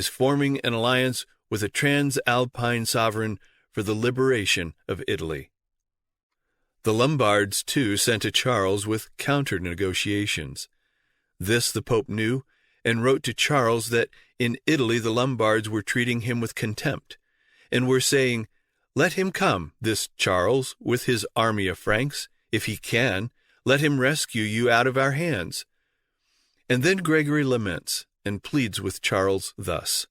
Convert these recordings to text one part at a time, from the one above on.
is forming an alliance with a transalpine sovereign for the liberation of Italy. The Lombards, too, sent to Charles with counter-negotiations. This the Pope knew, and wrote to Charles that in Italy the Lombards were treating him with contempt, and were saying, "Let him come, this Charles, with his army of Franks. If he can, let him rescue you out of our hands." And then Gregory laments and pleads with Charles thus: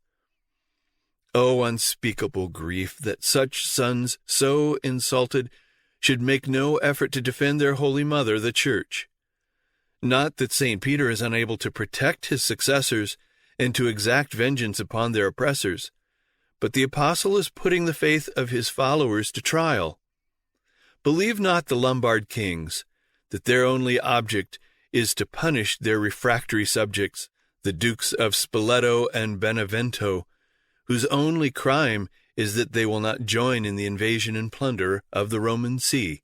"O unspeakable grief, that such sons, so insulted, should make no effort to defend their Holy Mother, the Church. Not that St. Peter is unable to protect his successors and to exact vengeance upon their oppressors, but the apostle is putting the faith of his followers to trial. Believe not the Lombard kings, that their only object is to punish their refractory subjects, the Dukes of Spoleto and Benevento, whose only crime is that they will not join in the invasion and plunder of the Roman See.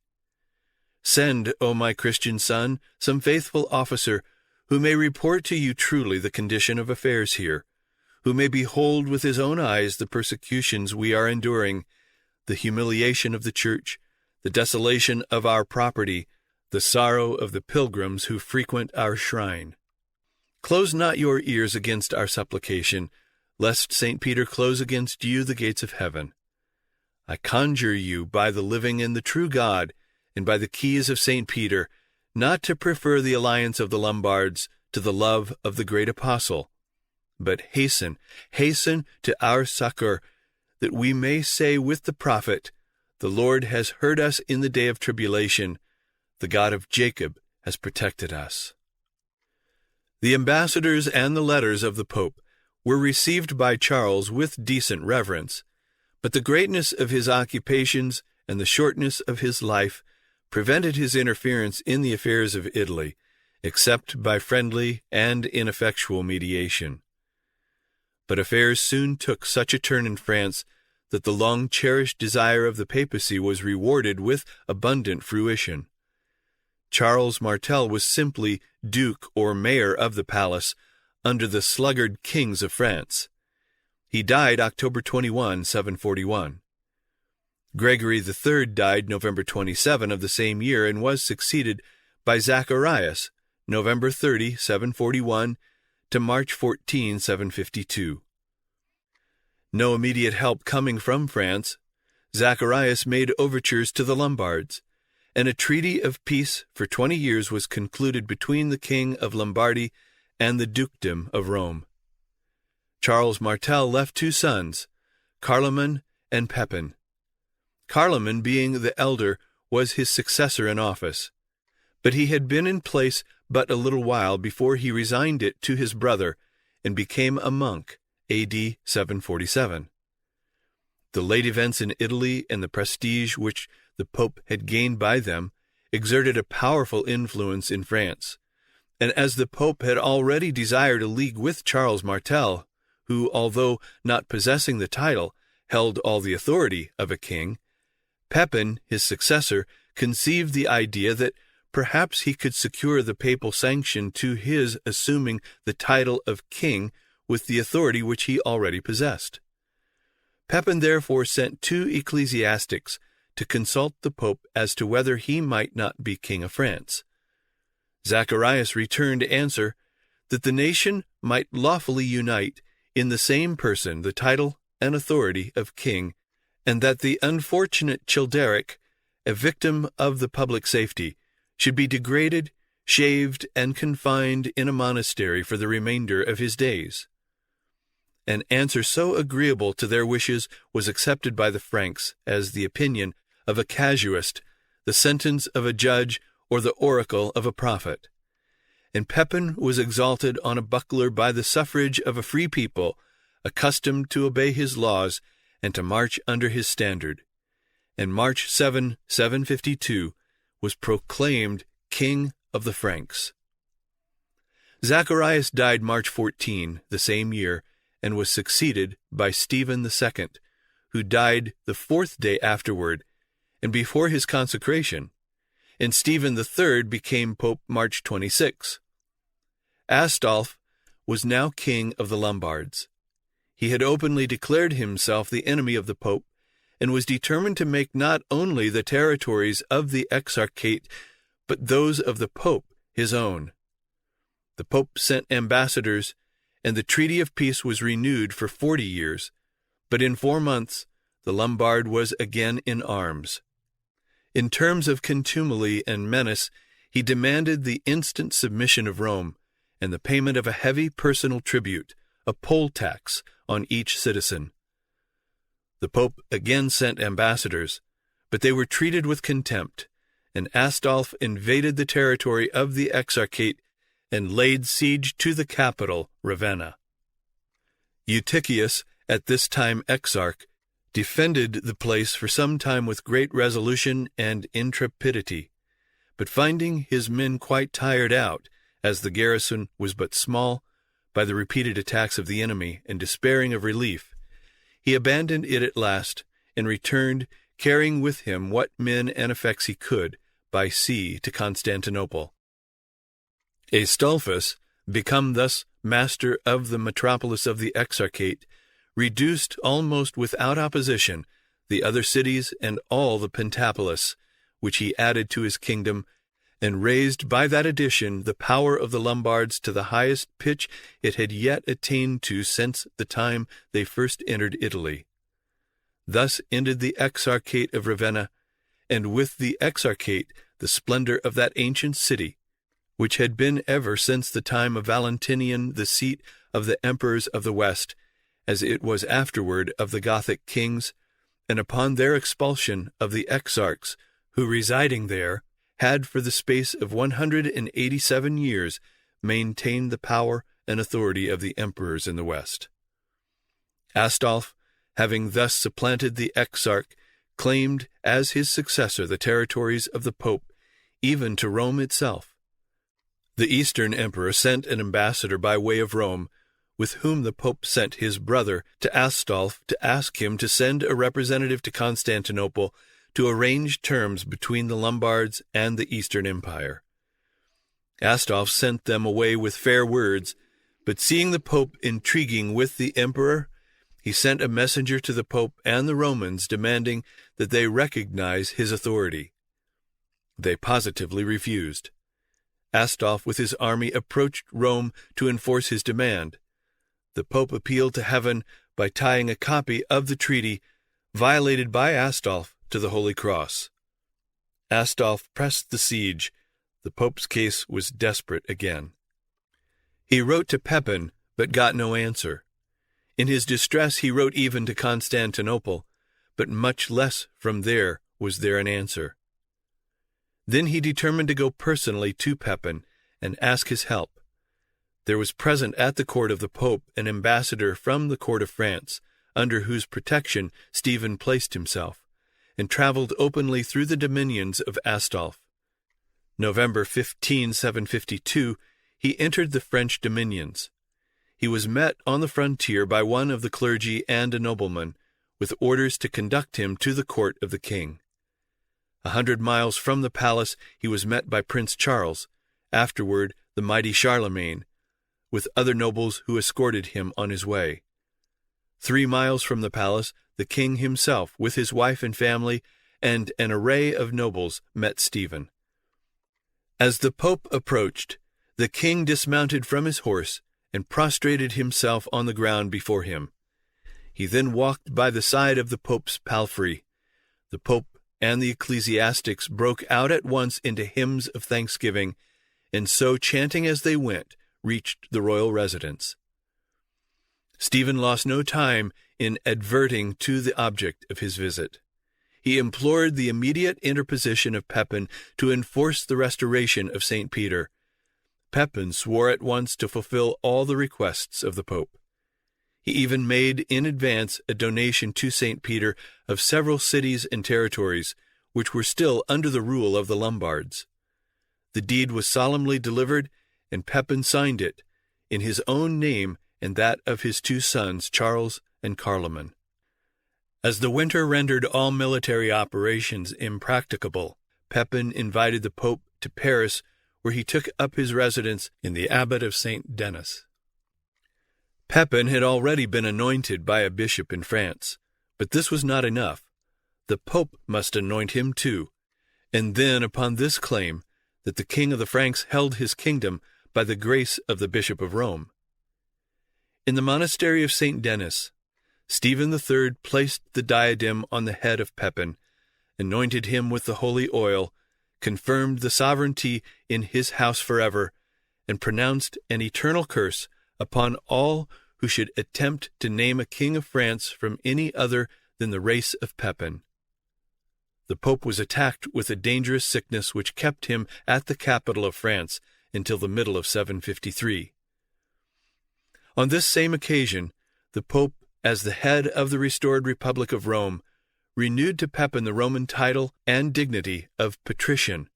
Send, O my Christian son, some faithful officer, who may report to you truly the condition of affairs here, who may behold with his own eyes the persecutions we are enduring, the humiliation of the Church, the desolation of our property, the sorrow of the pilgrims who frequent our shrine. Close not your ears against our supplication, lest St. Peter close against you the gates of heaven. I conjure you by the living and the true God, and by the keys of St. Peter, not to prefer the alliance of the Lombards to the love of the great apostle, but hasten to our succor, that we may say with the prophet, the Lord has heard us in the day of tribulation, the God of Jacob has protected us." The ambassadors and the letters of the Pope were received by Charles with decent reverence, but the greatness of his occupations and the shortness of his life prevented his interference in the affairs of Italy, except by friendly and ineffectual mediation. But affairs soon took such a turn in France that the long-cherished desire of the papacy was rewarded with abundant fruition. Charles Martel was simply duke or mayor of the palace under the sluggard kings of France. He died October 21, 741. Gregory III died November 27 of the same year and was succeeded by Zacharias, November 30, 741, to March 14, 752. No immediate help coming from France, Zacharias made overtures to the Lombards, and a treaty of peace for 20 years was concluded between the King of Lombardy and the Dukedom of Rome. Charles Martel left two sons, Carloman and Pepin. Carloman, being the elder, was his successor in office, but he had been in place but a little while before he resigned it to his brother and became a monk, A.D. 747. The late events in Italy and the prestige which the Pope had gained by them exerted a powerful influence in France, and as the Pope had already desired a league with Charles Martel, who, although not possessing the title, held all the authority of a king, Pepin, his successor, conceived the idea that perhaps he could secure the papal sanction to his assuming the title of king with the authority which he already possessed. Pepin therefore sent two ecclesiastics to consult the Pope as to whether he might not be king of France. Zacharias returned answer that the nation might lawfully unite in the same person the title and authority of king, and that the unfortunate Childeric, a victim of the public safety, should be degraded, shaved, and confined in a monastery for the remainder of his days. An answer so agreeable to their wishes was accepted by the Franks as the opinion of a casuist, the sentence of a judge, or the oracle of a prophet. And Pepin was exalted on a buckler by the suffrage of a free people, accustomed to obey his laws and to march under his standard. And March 7, 752, was proclaimed King of the Franks. Zacharias died March 14, the same year, and was succeeded by Stephen II, who died the 4th day afterward, and before his consecration, and Stephen III became Pope March 26. Astolph was now king of the Lombards. He had openly declared himself the enemy of the Pope, and was determined to make not only the territories of the Exarchate, but those of the Pope his own. The Pope sent ambassadors, and the treaty of peace was renewed for 40 years, but in 4 months the Lombard was again in arms. In terms of contumely and menace, he demanded the instant submission of Rome, and the payment of a heavy personal tribute, a poll tax, on each citizen. The Pope again sent ambassadors, but they were treated with contempt, and Astolph invaded the territory of the Exarchate and laid siege to the capital, Ravenna. Eutychius, at this time Exarch, defended the place for some time with great resolution and intrepidity, but finding his men quite tired out, as the garrison was but small, by the repeated attacks of the enemy, and despairing of relief, he abandoned it at last, and returned, carrying with him what men and effects he could, by sea to Constantinople. Astolphus, become thus master of the metropolis of the Exarchate, reduced almost without opposition the other cities and all the Pentapolis, which he added to his kingdom, and raised by that addition the power of the Lombards to the highest pitch it had yet attained to since the time they first entered Italy. Thus ended the Exarchate of Ravenna, and with the Exarchate the splendor of that ancient city, which had been ever since the time of Valentinian the seat of the emperors of the West, as it was afterward of the Gothic kings, and upon their expulsion of the exarchs, who residing there, had for the space of 187 years maintained the power and authority of the emperors in the West. Astolph, having thus supplanted the exarch, claimed as his successor the territories of the Pope, even to Rome itself. The Eastern emperor sent an ambassador by way of Rome, with whom the Pope sent his brother to Astolph to ask him to send a representative to Constantinople to arrange terms between the Lombards and the Eastern Empire. Astolph sent them away with fair words, but seeing the Pope intriguing with the emperor, he sent a messenger to the Pope and the Romans demanding that they recognize his authority. They positively refused. Astolph with his army approached Rome to enforce his demand. The Pope appealed to heaven by tying a copy of the treaty, violated by Astolph, to the Holy Cross. Astolph pressed the siege. The Pope's case was desperate again. He wrote to Pepin, but got no answer. In his distress he wrote even to Constantinople, but much less from there was there an answer. Then he determined to go personally to Pepin and ask his help. There was present at the court of the Pope an ambassador from the court of France, under whose protection Stephen placed himself, and traveled openly through the dominions of Astolph. November 15, 752, he entered the French dominions. He was met on the frontier by one of the clergy and a nobleman, with orders to conduct him to the court of the king. 100 miles from the palace he was met by Prince Charles, afterward the mighty Charlemagne, with other nobles who escorted him on his way. 3 miles from the palace, the king himself, with his wife and family, and an array of nobles, met Stephen. As the Pope approached, the king dismounted from his horse and prostrated himself on the ground before him. He then walked by the side of the Pope's palfrey. The Pope and the ecclesiastics broke out at once into hymns of thanksgiving, and so, chanting as they went, reached the royal residence. Stephen lost no time in adverting to the object of his visit. He implored the immediate interposition of Pepin to enforce the restoration of St. Peter. Pepin swore at once to fulfill all the requests of the Pope. He even made in advance a donation to St. Peter of several cities and territories, which were still under the rule of the Lombards. The deed was solemnly delivered, and Pepin signed it, in his own name and that of his 2 sons, Charles and Carloman. As the winter rendered all military operations impracticable, Pepin invited the Pope to Paris, where he took up his residence in the Abbot of St. Denis. Pepin had already been anointed by a bishop in France, but this was not enough. The Pope must anoint him too, and then upon this claim, that the king of the Franks held his kingdom by the grace of the Bishop of Rome. In the monastery of St. Denis, Stephen III placed the diadem on the head of Pepin, anointed him with the holy oil, confirmed the sovereignty in his house forever, and pronounced an eternal curse upon all who should attempt to name a king of France from any other than the race of Pepin. The Pope was attacked with a dangerous sickness which kept him at the capital of France until the middle of 753. On this same occasion, the Pope, as the head of the restored Republic of Rome, renewed to Pepin the Roman title and dignity of patrician,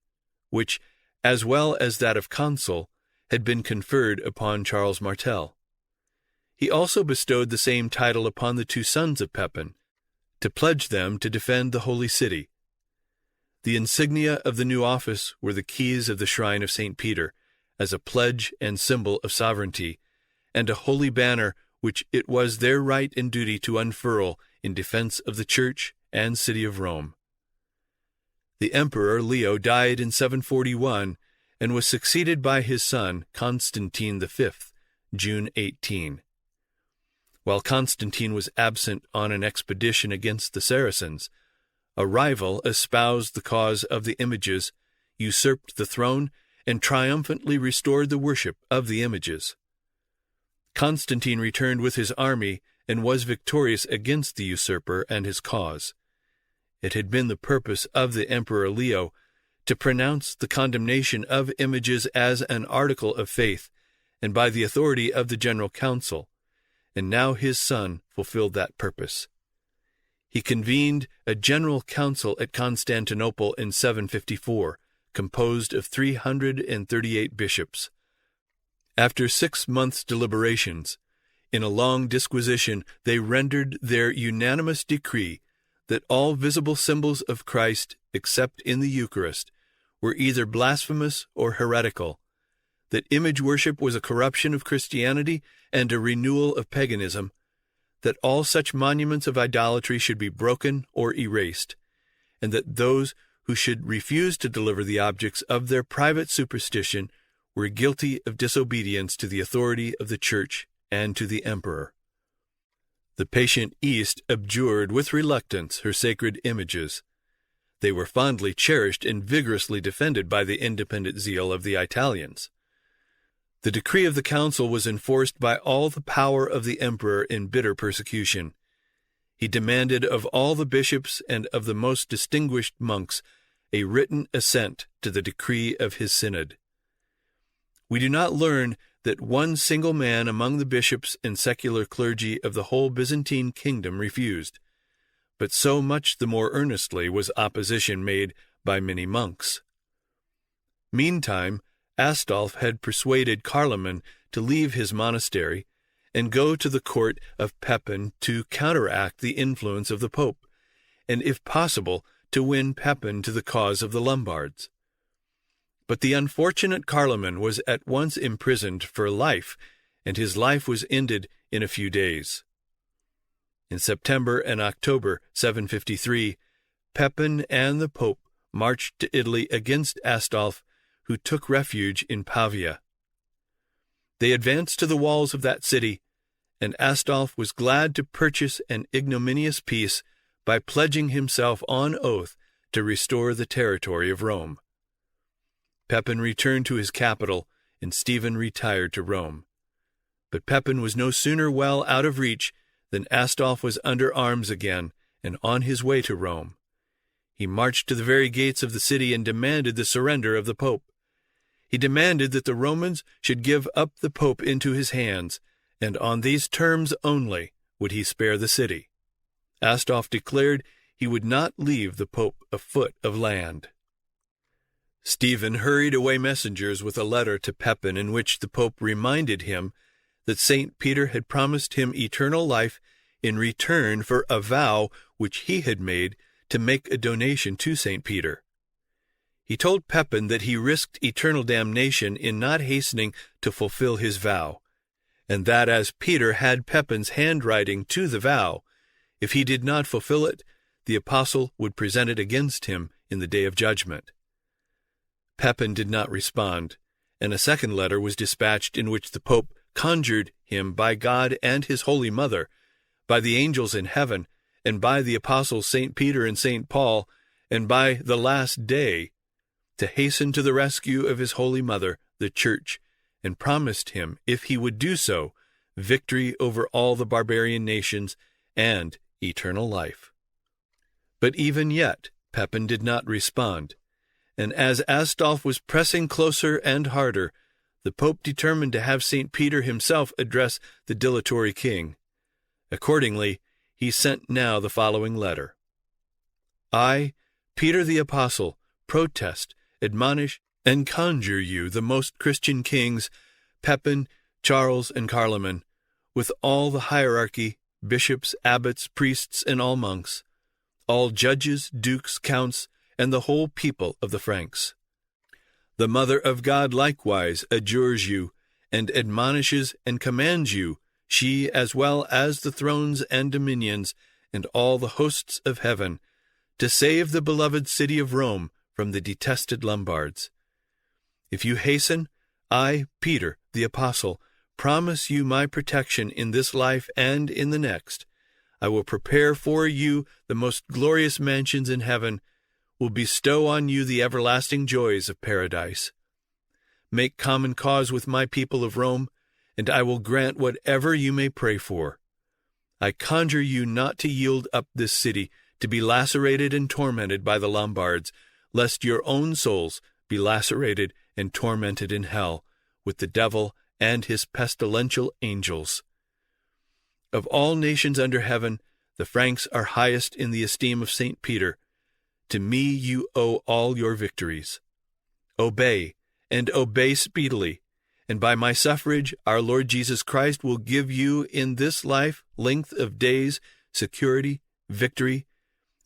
which, as well as that of consul, had been conferred upon Charles Martel. He also bestowed the same title upon the two sons of Pepin, to pledge them to defend the Holy City. The insignia of the new office were the keys of the shrine of St. Peter, as a pledge and symbol of sovereignty, and a holy banner which it was their right and duty to unfurl in defense of the Church and city of Rome. The Emperor Leo died in 741 and was succeeded by his son Constantine V, June 18. While Constantine was absent on an expedition against the Saracens, a rival espoused the cause of the images, usurped the throne, and triumphantly restored the worship of the images. Constantine returned with his army and was victorious against the usurper and his cause. It had been the purpose of the Emperor Leo to pronounce the condemnation of images as an article of faith, and by the authority of the General Council, and now his son fulfilled that purpose. He convened a general council at Constantinople in 754, composed of 338 bishops. After 6 months' deliberations, in a long disquisition they rendered their unanimous decree that all visible symbols of Christ, except in the Eucharist, were either blasphemous or heretical, that image worship was a corruption of Christianity and a renewal of paganism, that all such monuments of idolatry should be broken or erased, and that those who should refuse to deliver the objects of their private superstition were guilty of disobedience to the authority of the Church and to the Emperor. The patient East abjured with reluctance her sacred images. They were fondly cherished and vigorously defended by the independent zeal of the Italians. The decree of the council was enforced by all the power of the emperor in bitter persecution. He demanded of all the bishops and of the most distinguished monks a written assent to the decree of his synod. We do not learn that one single man among the bishops and secular clergy of the whole Byzantine kingdom refused, but so much the more earnestly was opposition made by many monks. Meantime, Astolph had persuaded Carloman to leave his monastery and go to the court of Pepin to counteract the influence of the Pope, and if possible to win Pepin to the cause of the Lombards. But the unfortunate Carloman was at once imprisoned for life, and his life was ended in a few days. In September and October 753, Pepin and the Pope marched to Italy against Astolph, who took refuge in Pavia. They advanced to the walls of that city, and Astolph was glad to purchase an ignominious peace by pledging himself on oath to restore the territory of Rome. Pepin returned to his capital, and Stephen retired to Rome. But Pepin was no sooner well out of reach than Astolph was under arms again and on his way to Rome. He marched to the very gates of the city and demanded the surrender of the Pope. He demanded that the Romans should give up the Pope into his hands, and on these terms only would he spare the city. Astolph declared he would not leave the Pope a foot of land. Stephen hurried away messengers with a letter to Pepin in which the Pope reminded him that St. Peter had promised him eternal life in return for a vow which he had made to make a donation to St. Peter. He told Pepin that he risked eternal damnation in not hastening to fulfill his vow, and that as Peter had Pepin's handwriting to the vow, if he did not fulfill it, the apostle would present it against him in the day of judgment. Pepin did not respond, and a second letter was dispatched in which the Pope conjured him by God and his Holy Mother, by the angels in heaven, and by the apostles St. Peter and St. Paul, and by the last day, to hasten to the rescue of his Holy Mother, the Church, and promised him, if he would do so, victory over all the barbarian nations and eternal life. But even yet Pepin did not respond, and as Astolph was pressing closer and harder, the Pope determined to have St. Peter himself address the dilatory king. Accordingly, he sent now the following letter. I, Peter the Apostle, protest, admonish, and conjure you, the most Christian kings, Pepin, Charles, and Carloman, with all the hierarchy, bishops, abbots, priests, and all monks, all judges, dukes, counts, and the whole people of the Franks. The Mother of God likewise adjures you, and admonishes and commands you, she as well as the thrones and dominions, and all the hosts of heaven, to save the beloved city of Rome from the detested Lombards. If you hasten, I, Peter, the Apostle, promise you my protection in this life and in the next. I will prepare for you the most glorious mansions in heaven, will bestow on you the everlasting joys of paradise. Make common cause with my people of Rome, and I will grant whatever you may pray for. I conjure you not to yield up this city, to be lacerated and tormented by the Lombards, lest your own souls be lacerated and tormented in hell with the devil and his pestilential angels. Of all nations under heaven, the Franks are highest in the esteem of St. Peter. To me you owe all your victories. Obey, and obey speedily, and by my suffrage our Lord Jesus Christ will give you in this life length of days, security, victory.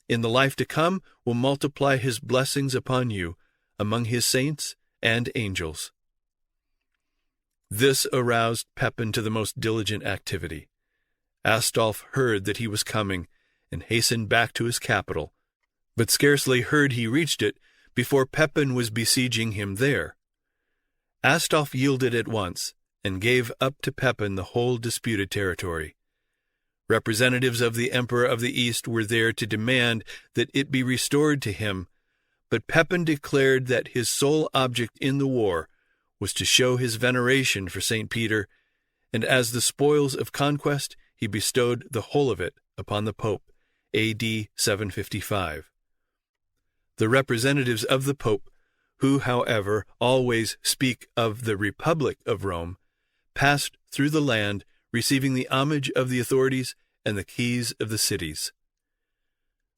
In the life to come will multiply his blessings upon you, among his saints and angels. This aroused Pepin to the most diligent activity. Astolph heard that he was coming, and hastened back to his capital, but scarcely heard he reached it before Pepin was besieging him there. Astolph yielded at once, and gave up to Pepin the whole disputed territory. Representatives of the Emperor of the East were there to demand that it be restored to him, but Pepin declared that his sole object in the war was to show his veneration for St. Peter, and as the spoils of conquest he bestowed the whole of it upon the Pope, A.D. 755. The representatives of the Pope, who, however, always speak of the Republic of Rome, passed through the land, receiving the homage of the authorities and the keys of the cities.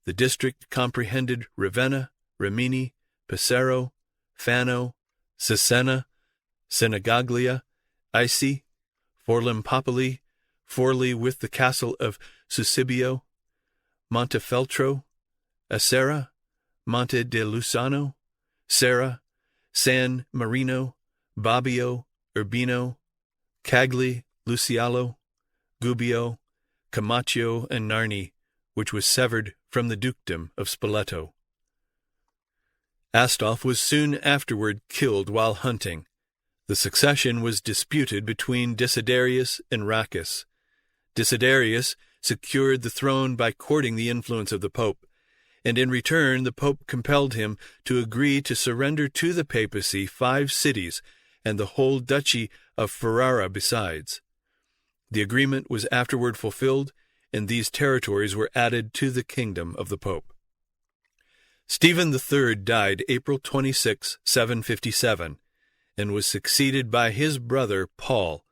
The district comprehended Ravenna, Rimini, Pesaro, Fano, Cesena, Senegaglia, Isi, Forlimpopoli, Forli with the castle of Susibio, Montefeltro, Acera, Monte de Lusano, Serra, San Marino, Bobbio, Urbino, Cagli, Lucialo, Gubbio, Camaccio, and Narni, which was severed from the dukedom of Spoleto. Astolph was soon afterward killed while hunting. The succession was disputed between Desiderius and Rachis. Desiderius secured the throne by courting the influence of the Pope, and in return the Pope compelled him to agree to surrender to the papacy 5 cities and the whole duchy of Ferrara besides. The agreement was afterward fulfilled, and these territories were added to the kingdom of the Pope. Stephen III died April 26, 757, and was succeeded by his brother Paul,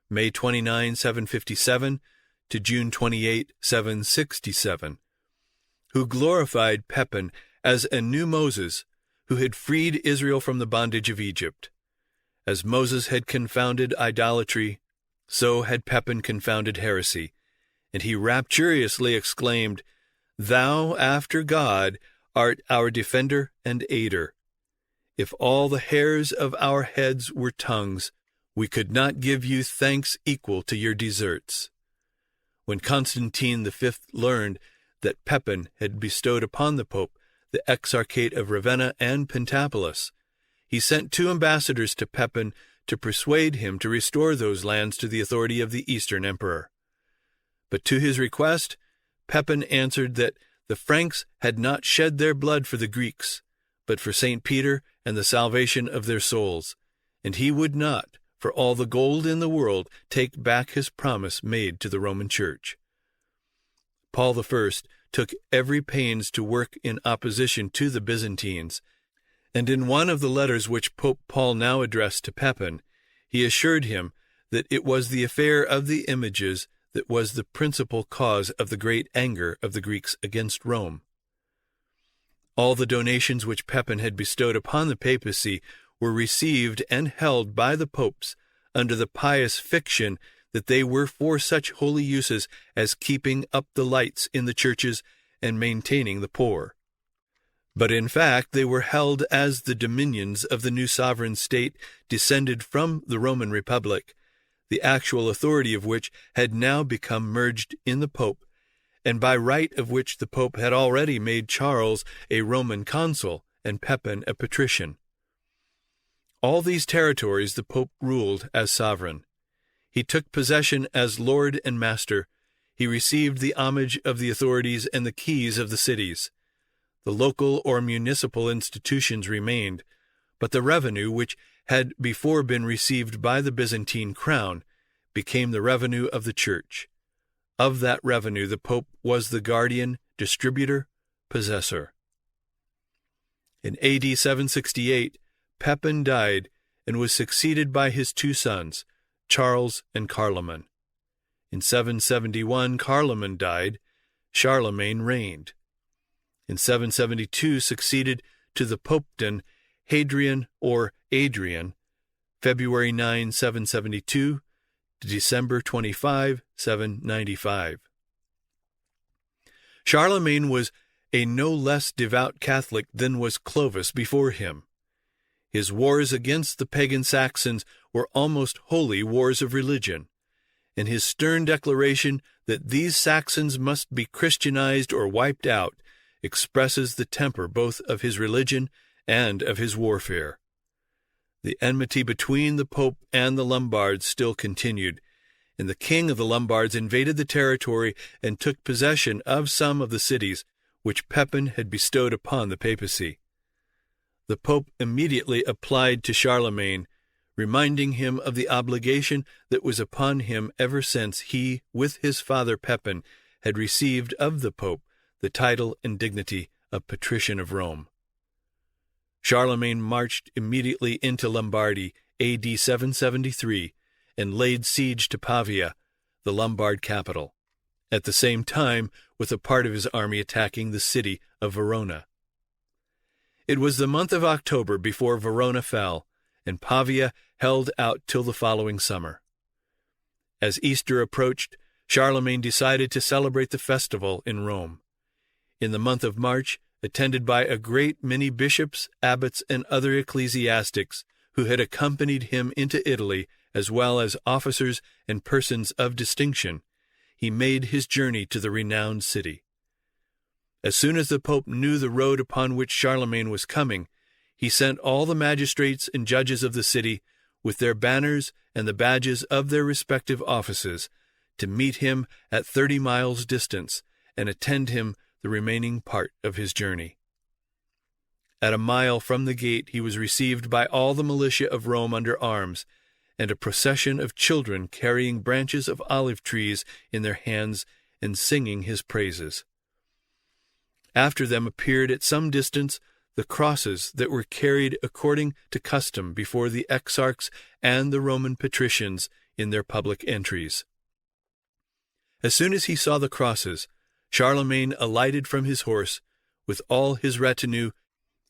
May 29, 757, to June 28, 767, who glorified Pepin as a new Moses who had freed Israel from the bondage of Egypt. As Moses had confounded idolatry, so had Pepin confounded heresy, and he rapturously exclaimed, "Thou, after God, art our defender and aider. If all the hairs of our heads were tongues, We could not give you thanks equal to your deserts. When Constantine V learned that Pepin had bestowed upon the Pope the Exarchate of Ravenna and Pentapolis, he sent 2 ambassadors to Pepin to persuade him to restore those lands to the authority of the Eastern Emperor. But to his request, Pepin answered that the Franks had not shed their blood for the Greeks, but for St. Peter and the salvation of their souls, and he would not, for all the gold in the world, take back his promise made to the Roman Church. Paul I took every pains to work in opposition to the Byzantines, and in one of the letters which Pope Paul now addressed to Pepin, he assured him that it was the affair of the images that was the principal cause of the great anger of the Greeks against Rome. All the donations which Pepin had bestowed upon the papacy were received and held by the popes under the pious fiction that they were for such holy uses as keeping up the lights in the churches and maintaining the poor. But in fact they were held as the dominions of the new sovereign state descended from the Roman Republic, the actual authority of which had now become merged in the Pope, and by right of which the Pope had already made Charles a Roman consul and Pepin a patrician. All these territories the Pope ruled as sovereign. He took possession as lord and master. He received the homage of the authorities and the keys of the cities. The local or municipal institutions remained, but the revenue which had before been received by the Byzantine crown became the revenue of the Church. Of that revenue the Pope was the guardian, distributor, possessor. In AD 768, Pepin died and was succeeded by his 2 sons, Charles and Carloman. In 771, Carloman died. Charlemagne reigned. In 772 succeeded to the popedom Hadrian or Adrian, February 9, 772 to December 25, 795. Charlemagne was a no less devout Catholic than was Clovis before him. His wars against the pagan Saxons were almost wholly wars of religion, and his stern declaration that these Saxons must be Christianized or wiped out expresses the temper both of his religion and of his warfare. The enmity between the Pope and the Lombards still continued, and the king of the Lombards invaded the territory and took possession of some of the cities which Pepin had bestowed upon the papacy. The Pope immediately applied to Charlemagne, reminding him of the obligation that was upon him ever since he, with his father Pepin, had received of the Pope the title and dignity of Patrician of Rome. Charlemagne marched immediately into Lombardy, AD 773, and laid siege to Pavia, the Lombard capital, at the same time with a part of his army attacking the city of Verona. It was the month of October before Verona fell, and Pavia held out till the following summer. As Easter approached, Charlemagne decided to celebrate the festival in Rome. In the month of March, attended by a great many bishops, abbots, and other ecclesiastics who had accompanied him into Italy, as well as officers and persons of distinction, he made his journey to the renowned city. As soon as the Pope knew the road upon which Charlemagne was coming, he sent all the magistrates and judges of the city, with their banners and the badges of their respective offices, to meet him at 30 miles distance and attend him the remaining part of his journey. At a mile from the gate he was received by all the militia of Rome under arms, and a procession of children carrying branches of olive trees in their hands and singing his praises. After them appeared at some distance the crosses that were carried according to custom before the exarchs and the Roman patricians in their public entries. As soon as he saw the crosses, Charlemagne alighted from his horse with all his retinue,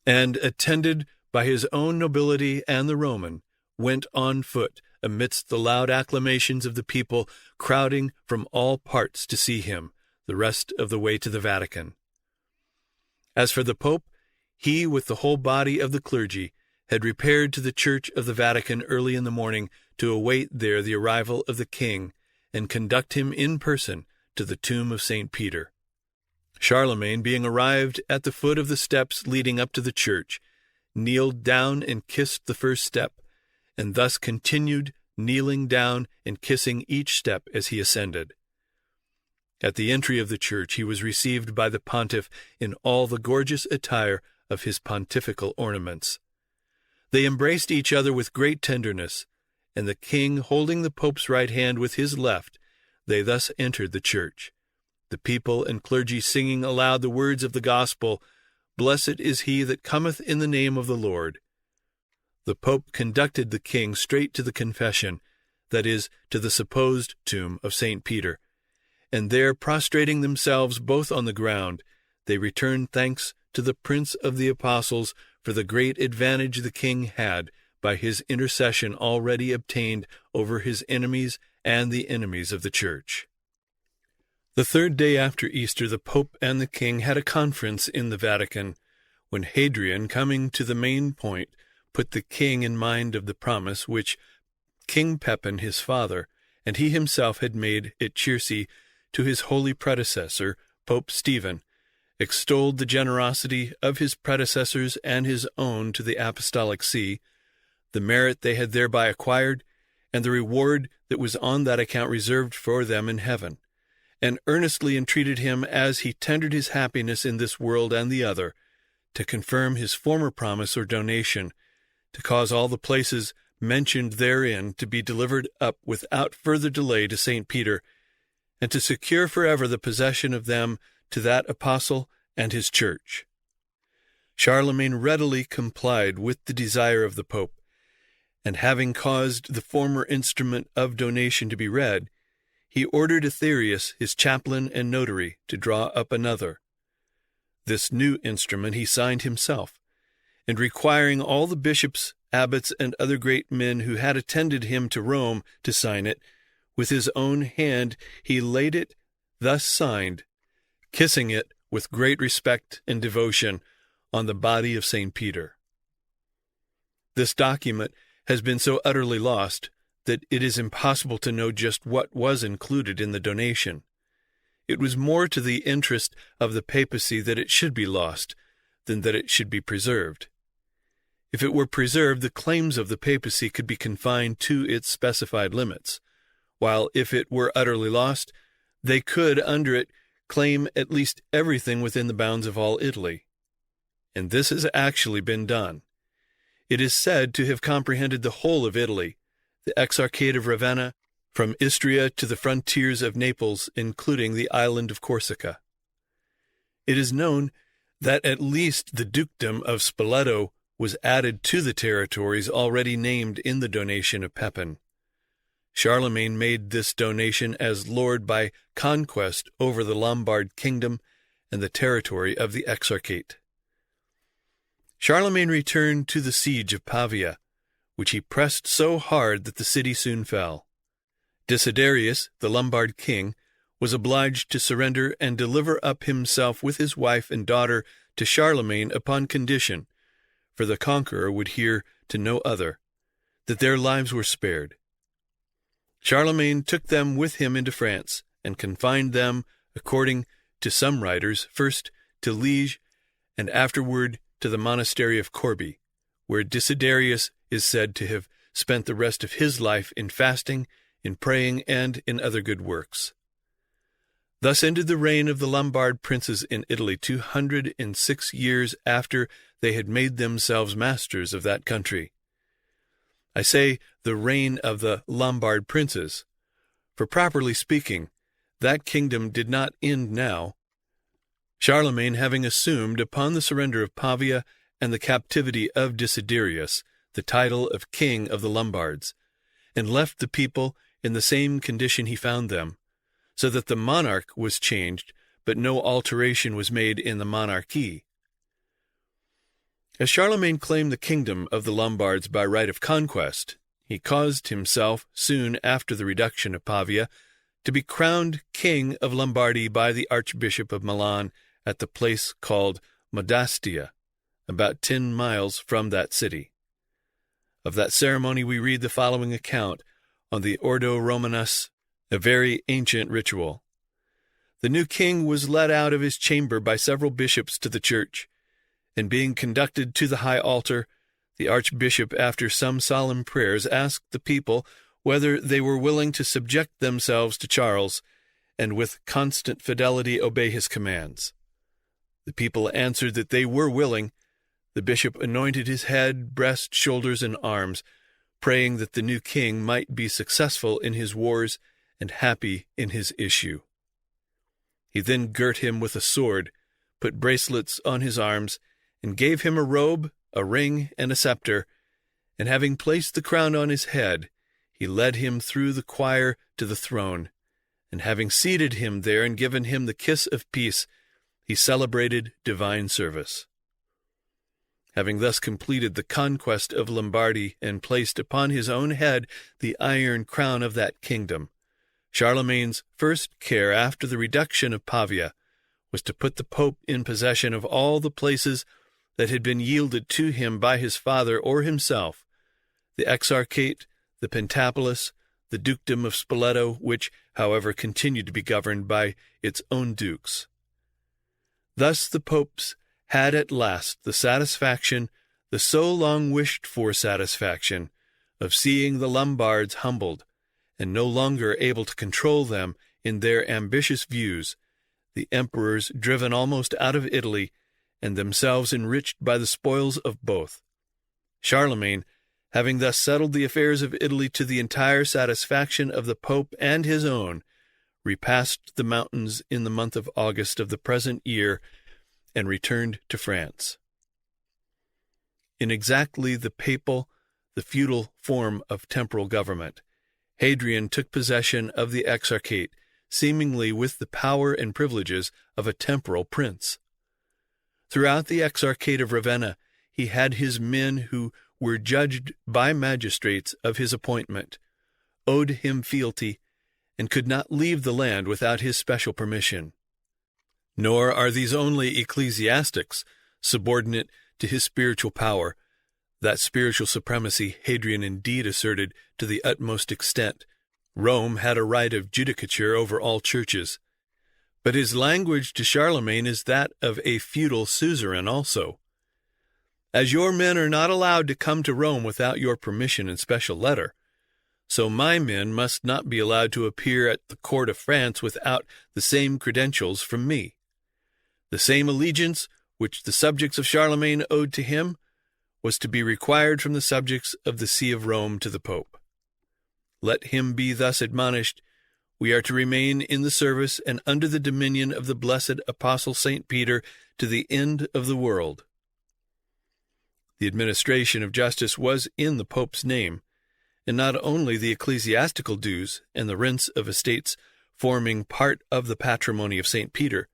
and, attended by his own nobility and the Roman, went on foot amidst the loud acclamations of the people crowding from all parts to see him the rest of the way to the Vatican. As for the Pope, he, with the whole body of the clergy, had repaired to the Church of the Vatican early in the morning to await there the arrival of the king and conduct him in person to the tomb of St. Peter. Charlemagne, being arrived at the foot of the steps leading up to the church, kneeled down and kissed the first step, and thus continued kneeling down and kissing each step as he ascended. At the entry of the church he was received by the pontiff in all the gorgeous attire of his pontifical ornaments. They embraced each other with great tenderness, and the king holding the pope's right hand with his left, they thus entered the church, the people and clergy singing aloud the words of the gospel, "Blessed is he that cometh in the name of the Lord." The pope conducted the king straight to the confession, that is, to the supposed tomb of St. Peter, and there prostrating themselves both on the ground, they returned thanks to the Prince of the Apostles for the great advantage the king had by his intercession already obtained over his enemies and the enemies of the Church. The third day after Easter, the Pope and the king had a conference in the Vatican, when Hadrian, coming to the main point, put the king in mind of the promise which King Pepin, his father, and he himself had made at Circe to his holy predecessor, Pope Stephen, extolled the generosity of his predecessors and his own to the Apostolic See, the merit they had thereby acquired, and the reward that was on that account reserved for them in heaven, and earnestly entreated him, as he tendered his happiness in this world and the other, to confirm his former promise or donation, to cause all the places mentioned therein to be delivered up without further delay to St. Peter, and to secure forever the possession of them to that apostle and his church. Charlemagne readily complied with the desire of the pope, and having caused the former instrument of donation to be read, he ordered Aetherius, his chaplain and notary, to draw up another. This new instrument he signed himself, and requiring all the bishops, abbots, and other great men who had attended him to Rome to sign it, with his own hand he laid it thus signed, kissing it with great respect and devotion on the body of St. Peter. This document has been so utterly lost that it is impossible to know just what was included in the donation. It was more to the interest of the papacy that it should be lost than that it should be preserved. If it were preserved, the claims of the papacy could be confined to its specified limits, while if it were utterly lost, they could, under it, claim at least everything within the bounds of all Italy. And this has actually been done. It is said to have comprehended the whole of Italy, the Exarchate of Ravenna, from Istria to the frontiers of Naples, including the island of Corsica. It is known that at least the dukedom of Spoleto was added to the territories already named in the donation of Pepin. Charlemagne made this donation as lord by conquest over the Lombard kingdom and the territory of the Exarchate. Charlemagne returned to the siege of Pavia, which he pressed so hard that the city soon fell. Desiderius, the Lombard king, was obliged to surrender and deliver up himself with his wife and daughter to Charlemagne upon condition, for the conqueror would hear to no other, that their lives were spared. Charlemagne took them with him into France, and confined them, according to some writers, first to Liege, and afterward to the monastery of Corbie, where Desiderius is said to have spent the rest of his life in fasting, in praying, and in other good works. Thus ended the reign of the Lombard princes in Italy 206 years after they had made themselves masters of that country. I say the reign of the Lombard princes, for properly speaking, that kingdom did not end now, Charlemagne having assumed, upon the surrender of Pavia and the captivity of Desiderius, the title of King of the Lombards, and left the people in the same condition he found them, so that the monarch was changed, but no alteration was made in the monarchy. As Charlemagne claimed the kingdom of the Lombards by right of conquest, he caused himself, soon after the reduction of Pavia, to be crowned King of Lombardy by the Archbishop of Milan at the place called Modastia, about 10 miles from that city. Of that ceremony we read the following account on the Ordo Romanus, a very ancient ritual. The new king was led out of his chamber by several bishops to the church, and being conducted to the high altar, the archbishop, after some solemn prayers, asked the people whether they were willing to subject themselves to Charles, and with constant fidelity obey his commands. The people answered that they were willing. The bishop anointed his head, breast, shoulders, and arms, praying that the new king might be successful in his wars and happy in his issue. He then girt him with a sword, put bracelets on his arms, and gave him a robe, a ring, and a scepter, and having placed the crown on his head, he led him through the choir to the throne, and having seated him there and given him the kiss of peace, he celebrated divine service. Having thus completed the conquest of Lombardy and placed upon his own head the iron crown of that kingdom, Charlemagne's first care after the reduction of Pavia was to put the Pope in possession of all the places that had been yielded to him by his father or himself, the Exarchate, the Pentapolis, the Dukedom of Spoleto, which, however, continued to be governed by its own dukes. Thus the popes had at last the satisfaction, the so long wished-for satisfaction, of seeing the Lombards humbled, and no longer able to control them in their ambitious views, the emperors driven almost out of Italy, and themselves enriched by the spoils of both. Charlemagne, having thus settled the affairs of Italy to the entire satisfaction of the Pope and his own, repassed the mountains in the month of August of the present year, and returned to France. In exactly the feudal form of temporal government, Hadrian took possession of the Exarchate, seemingly with the power and privileges of a temporal prince. Throughout the Exarchate of Ravenna, he had his men who were judged by magistrates of his appointment, owed him fealty, and could not leave the land without his special permission. Nor are these only ecclesiastics subordinate to his spiritual power. That spiritual supremacy Hadrian indeed asserted to the utmost extent. Rome had a right of judicature over all churches. But his language to Charlemagne is that of a feudal suzerain also. As your men are not allowed to come to Rome without your permission and special letter, so my men must not be allowed to appear at the court of France without the same credentials from me. The same allegiance which the subjects of Charlemagne owed to him was to be required from the subjects of the See of Rome to the Pope. Let him be thus admonished. We are to remain in the service and under the dominion of the blessed Apostle St. Peter to the end of the world. The administration of justice was in the Pope's name, and not only the ecclesiastical dues and the rents of estates forming part of the patrimony of St. Peter,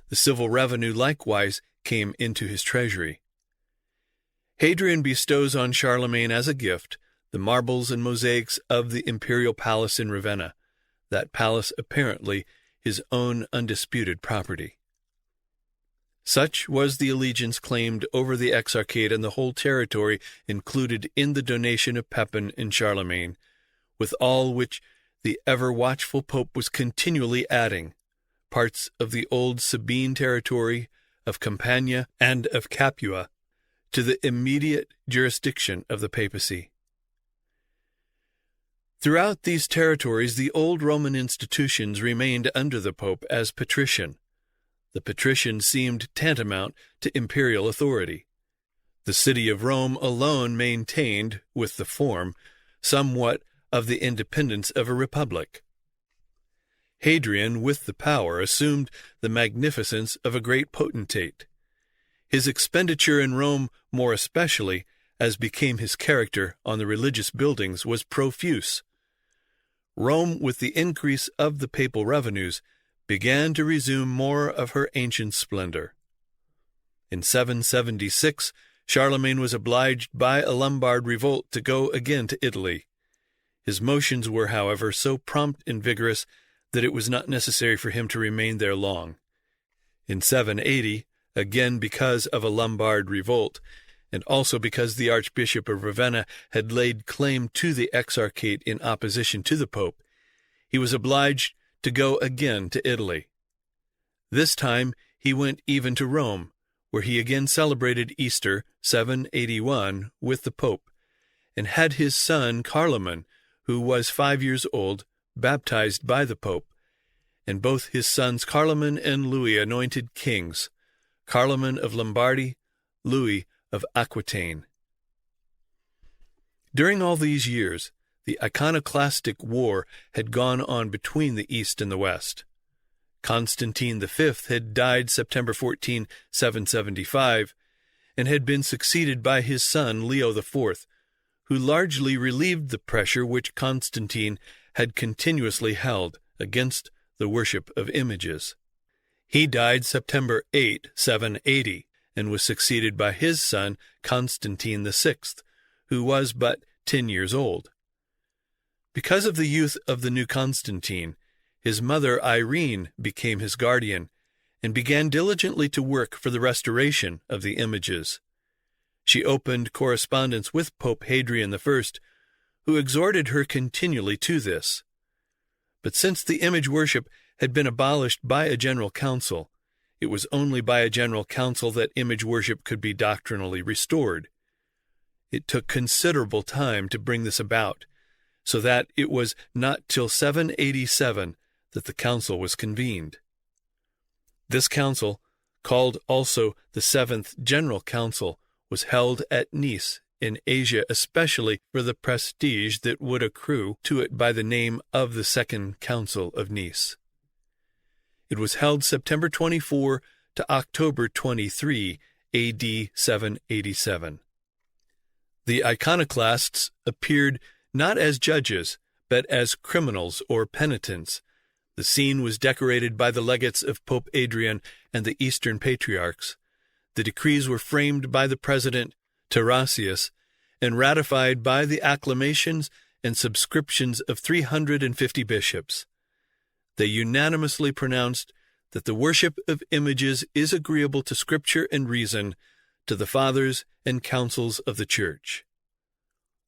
the civil revenue likewise came into his treasury. Hadrian bestows on Charlemagne as a gift the marbles and mosaics of the imperial palace in Ravenna, that palace apparently his own undisputed property. Such was the allegiance claimed over the Exarchate and the whole territory included in the donation of Pepin and Charlemagne, with all which the ever-watchful Pope was continually adding, parts of the old Sabine territory, of Campania, and of Capua, to the immediate jurisdiction of the papacy. Throughout these territories, the old Roman institutions remained under the Pope as patrician. The patrician seemed tantamount to imperial authority. The city of Rome alone maintained, with the form, somewhat of the independence of a republic. Hadrian, with the power, assumed the magnificence of a great potentate. His expenditure in Rome, more especially, as became his character on the religious buildings, was profuse. Rome, with the increase of the papal revenues, began to resume more of her ancient splendor. In 776, Charlemagne was obliged by a Lombard revolt to go again to Italy. His motions were, however, so prompt and vigorous that it was not necessary for him to remain there long. In 780, again because of a Lombard revolt, and also because the Archbishop of Ravenna had laid claim to the exarchate in opposition to the Pope, he was obliged to go again to Italy. This time he went even to Rome, where he again celebrated Easter 781 with the Pope, and had his son Carloman, who was 5 years old, baptized by the Pope, and both his sons Carloman and Louis anointed kings, Carloman of Lombardy, Louis of Aquitaine. During all these years, the iconoclastic war had gone on between the East and the West. Constantine V had died September 14, 775, and had been succeeded by his son Leo IV, who largely relieved the pressure which Constantine had continuously held against the worship of images. He died September 8, 780, and was succeeded by his son Constantine VI, who was but 10 years old. Because of the youth of the new Constantine, his mother Irene became his guardian and began diligently to work for the restoration of the images. She opened correspondence with Pope Hadrian I, who exhorted her continually to this. But since the image worship had been abolished by a general council, it was only by a general council that image worship could be doctrinally restored. It took considerable time to bring this about, so that it was not till 787 that the council was convened. This council, called also the Seventh General Council, was held at Nice, in Asia, especially for the prestige that would accrue to it by the name of the Second Council of Nice. It was held September 24 to October 23, A.D. 787. The iconoclasts appeared not as judges, but as criminals or penitents. The scene was decorated by the legates of Pope Adrian and the Eastern Patriarchs. The decrees were framed by the president, Tarasius, and ratified by the acclamations and subscriptions of 350 bishops. They unanimously pronounced that the worship of images is agreeable to Scripture and reason, to the fathers and councils of the Church.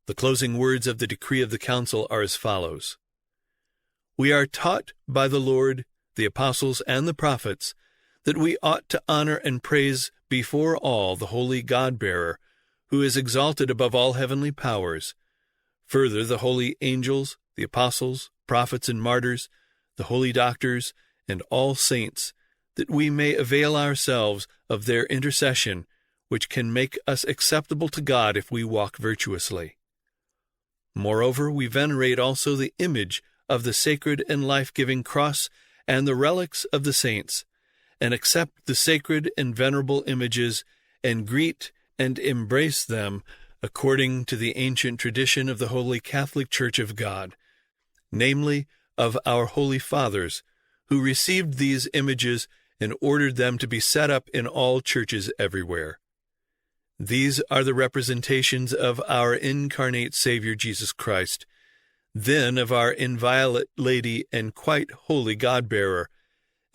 The closing words of the decree of the council are as follows: "We are taught by the Lord, the apostles, and the prophets that we ought to honor and praise before all the holy God-bearer, who is exalted above all heavenly powers, further the holy angels, the apostles, prophets, and martyrs, the holy doctors, and all saints, that we may avail ourselves of their intercession, which can make us acceptable to God if we walk virtuously. Moreover, we venerate also the image of the sacred and life-giving cross and the relics of the saints, and accept the sacred and venerable images, and greet and embrace them according to the ancient tradition of the Holy Catholic Church of God, namely, of our holy fathers, who received these images and ordered them to be set up in all churches everywhere. These are the representations of our incarnate Savior Jesus Christ, then of our inviolate Lady and quite holy God-bearer,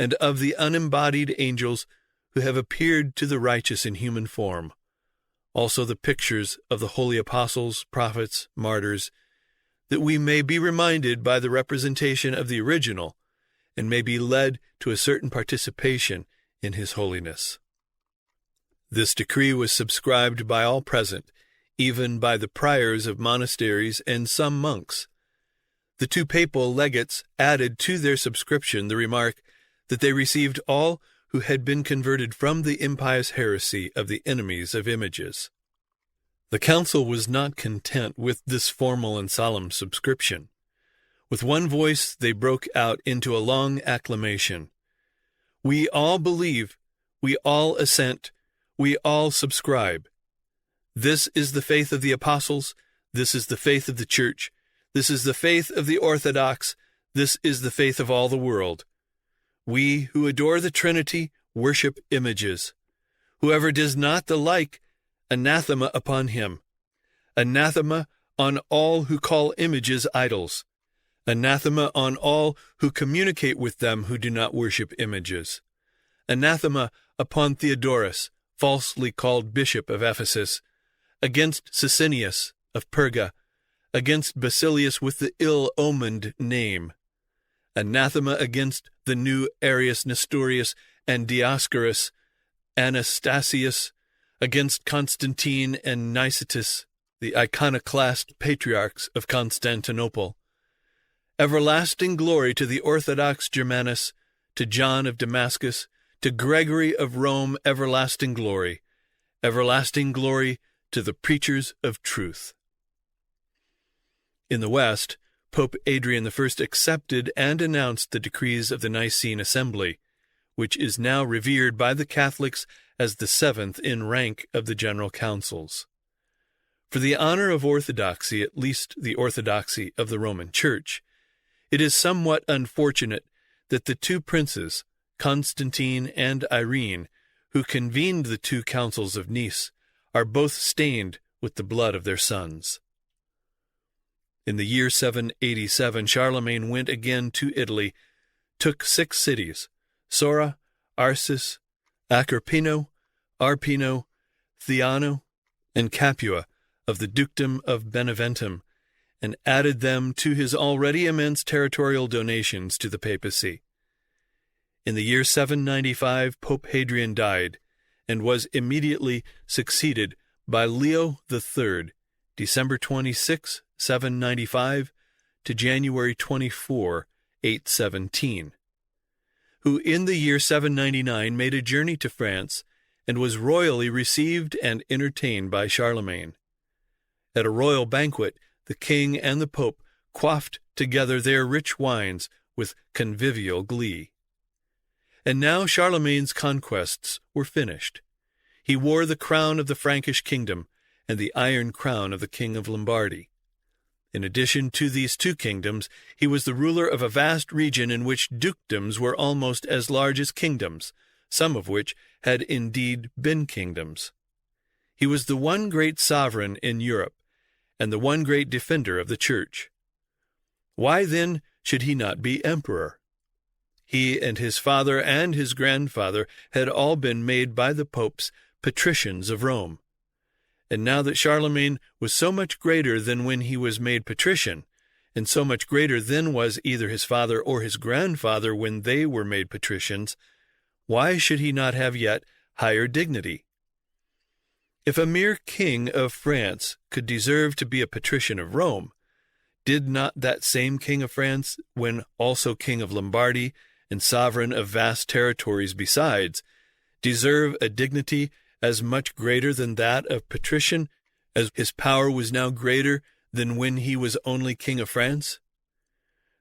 and of the unembodied angels who have appeared to the righteous in human form, also the pictures of the holy apostles, prophets, martyrs, that we may be reminded by the representation of the original, and may be led to a certain participation in his holiness." This decree was subscribed by all present, even by the priors of monasteries and some monks. The two papal legates added to their subscription the remark that they received all who had been converted from the impious heresy of the enemies of images. The council was not content with this formal and solemn subscription. With one voice they broke out into a long acclamation. "We all believe, we all assent, we all subscribe. This is the faith of the apostles, this is the faith of the Church, this is the faith of the Orthodox, this is the faith of all the world. We who adore the Trinity worship images. Whoever does not the like, anathema upon him. Anathema on all who call images idols. Anathema on all who communicate with them who do not worship images. Anathema upon Theodorus, falsely called Bishop of Ephesus, against Sicinius of Perga, against Basilius with the ill-omened name, anathema against the new Arius Nestorius and Dioscorus, Anastasius, against Constantine and Nicetas, the iconoclast patriarchs of Constantinople. Everlasting glory to the Orthodox Germanus, to John of Damascus, to Gregory of Rome, everlasting glory to the preachers of truth. In the West, Pope Adrian I accepted and announced the decrees of the Nicene Assembly, which is now revered by the Catholics as the seventh in rank of the general councils. For the honor of orthodoxy, at least the orthodoxy of the Roman Church, it is somewhat unfortunate that the two princes, Constantine and Irene, who convened the two councils of Nice, are both stained with the blood of their sons. In the year 787, Charlemagne went again to Italy, took 6 cities, Sora, Arcis, Acarpino, Arpino, Theano, and Capua of the dukedom of Beneventum, and added them to his already immense territorial donations to the papacy. In the year 795, Pope Hadrian died, and was immediately succeeded by Leo III, December 26, 795, to January 24, 817, who in the year 799 made a journey to France and was royally received and entertained by Charlemagne. At a royal banquet, the king and the pope quaffed together their rich wines with convivial glee. And now Charlemagne's conquests were finished. He wore the crown of the Frankish kingdom and the iron crown of the king of Lombardy. In addition to these two kingdoms, he was the ruler of a vast region in which dukedoms were almost as large as kingdoms, some of which had indeed been kingdoms. He was the one great sovereign in Europe, and the one great defender of the Church. Why, then, should he not be emperor? He and his father and his grandfather had all been made by the popes patricians of Rome. And now that Charlemagne was so much greater than when he was made patrician, and so much greater than was either his father or his grandfather when they were made patricians, why should he not have yet higher dignity? If a mere king of France could deserve to be a patrician of Rome, did not that same king of France, when also king of Lombardy and sovereign of vast territories besides, deserve a dignity as much greater than that of patrician, as his power was now greater than when he was only king of France?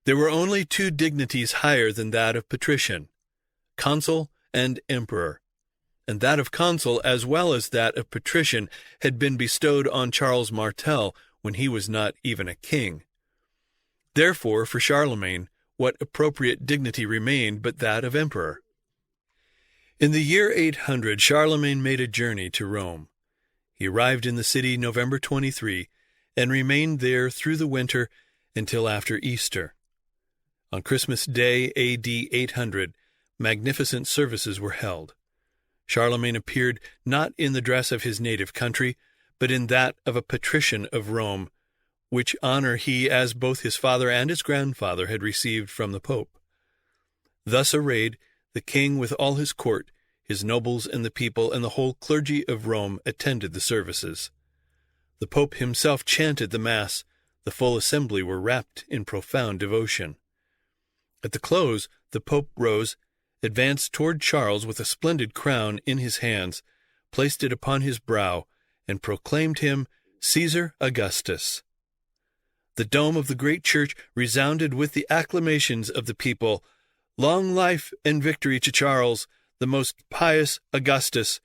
There were only two dignities higher than that of patrician, consul and emperor, and that of consul as well as that of patrician had been bestowed on Charles Martel when he was not even a king. Therefore, for Charlemagne, what appropriate dignity remained but that of emperor? In the year 800, Charlemagne made a journey to Rome. He arrived in the city November 23, and remained there through the winter until after Easter. On Christmas Day, A.D. 800, magnificent services were held. Charlemagne appeared not in the dress of his native country, but in that of a patrician of Rome, which honor he, as both his father and his grandfather, had received from the Pope. Thus arrayed, the king with all his court, his nobles and the people, and the whole clergy of Rome attended the services. The Pope himself chanted the Mass. The full assembly were wrapped in profound devotion. At the close, the Pope rose, advanced toward Charles with a splendid crown in his hands, placed it upon his brow, and proclaimed him Caesar Augustus. The dome of the great church resounded with the acclamations of the people. Long life and victory to Charles, the most pious Augustus,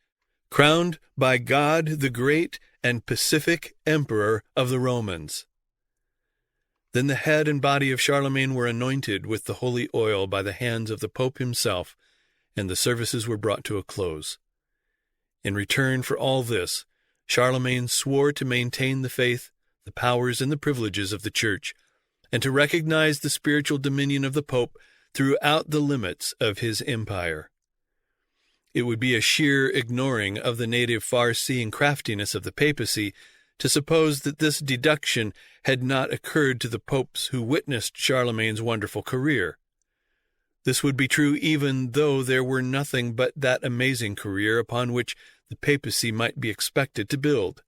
crowned by God the great and pacific Emperor of the Romans. Then the head and body of Charlemagne were anointed with the holy oil by the hands of the Pope himself, and the services were brought to a close. In return for all this, Charlemagne swore to maintain the faith, the powers, and the privileges of the Church, and to recognize the spiritual dominion of the Pope throughout the limits of his empire. It would be a sheer ignoring of the native far-seeing craftiness of the papacy to suppose that this deduction had not occurred to the popes who witnessed Charlemagne's wonderful career. This would be true even though there were nothing but that amazing career upon which the papacy might be expected to build.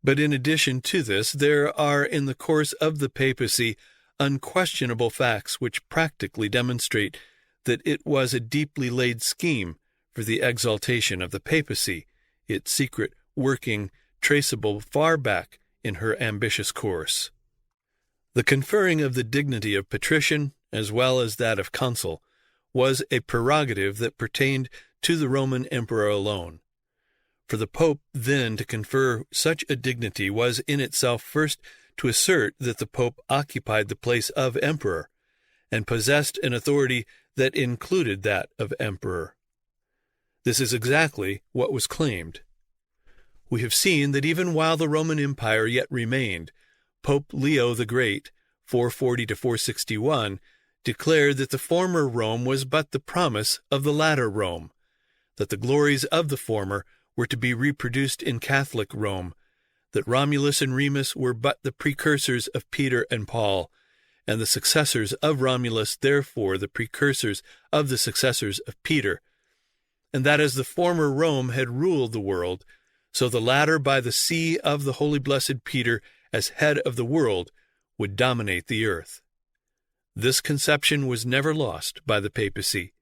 But in addition to this, there are in the course of the papacy unquestionable facts which practically demonstrate that it was a deeply laid scheme for the exaltation of the papacy, its secret working traceable far back in her ambitious course. The conferring of the dignity of patrician, as well as that of consul, was a prerogative that pertained to the Roman emperor alone. For the pope then to confer such a dignity was in itself first to assert that the pope occupied the place of emperor, and possessed an authority that included that of emperor. This is exactly what was claimed. We have seen that even while the Roman Empire yet remained, Pope Leo the Great, 440 to 461, declared that the former Rome was but the promise of the latter Rome, that the glories of the former were to be reproduced in Catholic Rome, that Romulus and Remus were but the precursors of Peter and Paul, and the successors of Romulus therefore the precursors of the successors of Peter, and that as the former Rome had ruled the world, so the latter by the see of the holy blessed Peter as head of the world would dominate the earth. This conception was never lost by the papacy,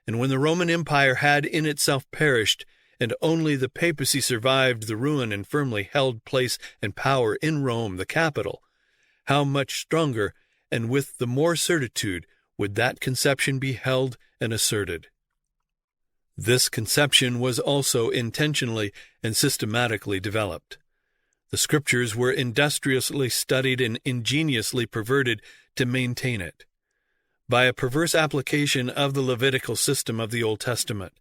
and when the Roman Empire had in itself perished, and only the papacy survived the ruin and firmly held place and power in Rome, the capital, how much stronger and with the more certitude would that conception be held and asserted. This conception was also intentionally and systematically developed. The Scriptures were industriously studied and ingeniously perverted to maintain it. By a perverse application of the Levitical system of the Old Testament,